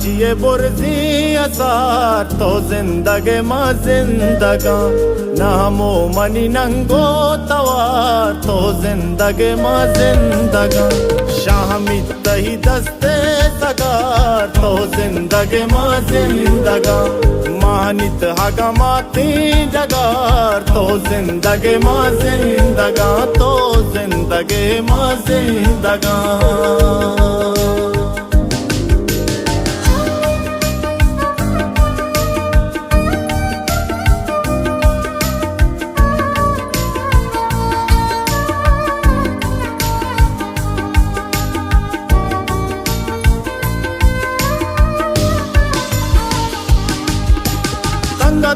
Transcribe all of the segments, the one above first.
जिए बुरजी असार तो जिंदगी माँ जिंदगा नामो मनी नंगो तवार तो जिंदगी माँ जिंदगा शामी तही दस्ते सगार तो जिंदगी माँ जिंदगा मानित हगा माती जगार तो जिंदगी माँ जिंदगा तो जिंदगी माँ जिंदगा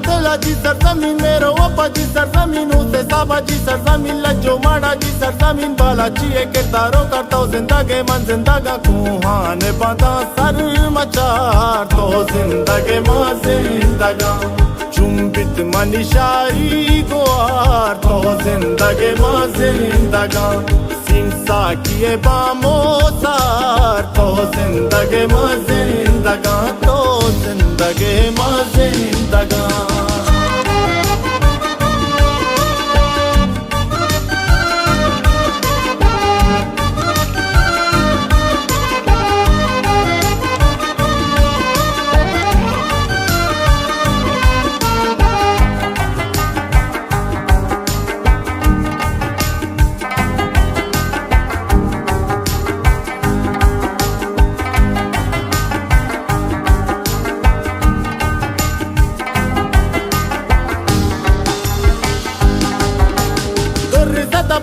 तेला जी सरजमीन मेरो अपा जी सरजमीन उसे साबा जी सरजमीन लज्जो माड़ा जी सरजमीन बाला चिए किरदारों करता हूँ जिंदगी मन जिंदगा कुहान बांधा सर मचार तो जिंदगी माँ जिंदगा चुंबित मनीषाई गुआर तो जिंदगी माँ जिंदगा सिंसा किए बामो सार तो जिंदगी माँ जिंदगा तो जिंदगी माँ जिंदगा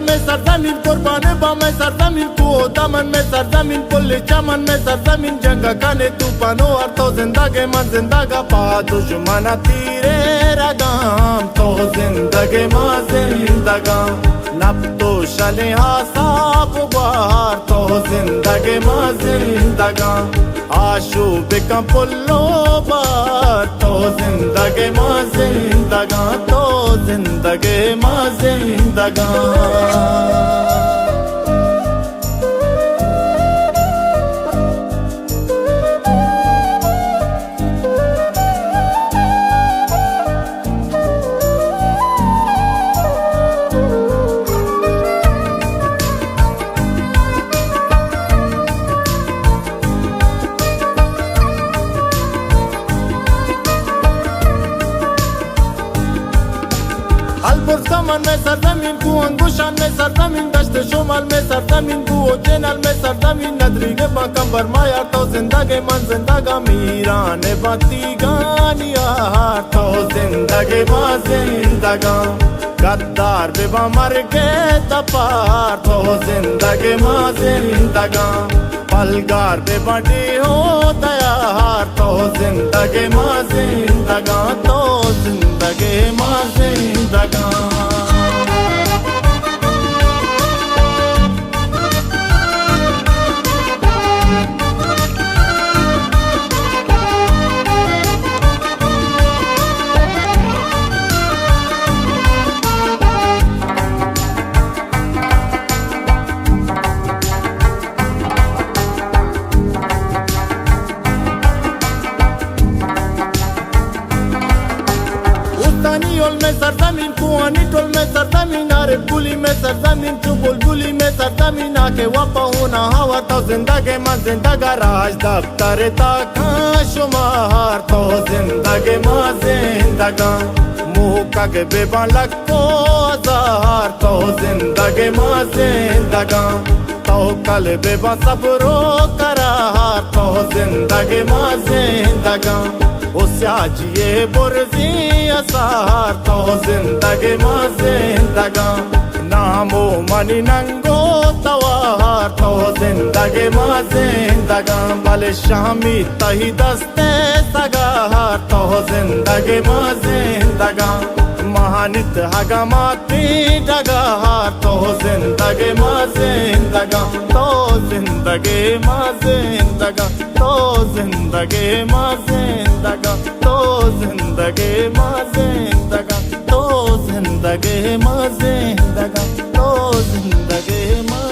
में सरजमीन कुर्बान बा में सरजमीन को दामन में सरजमीन पुल चमन में सरजमीन जंग खाने तूफानो और तो जिंदगी मन जिंदगा पा दुश्मन तीरे रगाम तो जिंदगी माँ जिंदगा नब तो शले हासाब बार तो जिंदगी माँ जिंदगा आशु बिका पुल्लो बार तो जिंदगी माँ जिंदगा तो जिंदगी माँ जिंदगा समन में सरजमीन को अंगुशान में सरजमीन दश्त शुमाल में सरजमीन को चैनल में सरजमीन नदरी के बाकम बरमाया तो जिंदगी मन जिंदगा मीरा ने बाती गानिया तो जिंदगी माँ जिंदगा गद्दार बेबा मर के तपार तो जिंदगी माँ जिंदगा पलगार बेबड़ी हो तैयार तो जिंदगी माँ जिंदगा तो जिंदगी माँ जिंदगा में सरजमीन कुआनी टोल में सरजमीन आरे पुली में सरजमीन चुबुल बुली में सरजमीन आके वापा होना हवा तो जिंदगी माँ जिंदगा राज दफ्तर तक शुमार तो जिंदगी माँ जिंदगा मुँह का के बेबा लगो हजार तो जिंदगी माँ जिंदगा तो कल बेबा सबरो करार तो जिंदगी माँ जिंदगा जिए बुरजी असार तो जिंदगी माँ जिंदगा नामो मनी नंगो तवार तो जिंदगी माँ जिंदगा भले शामी तही दस्ते सगार तो जिंदगी माँ जिंदगा महानित हगा माती जगार तो जिंदगी माँ जिंदगा तो जिंदगी माँ जिंदगा तो जिंदगी माँ जिंदगा तो जिंदगी माँ जिंदगा तो जिंदगी माँ जिंदगा तो जिंदगी माँ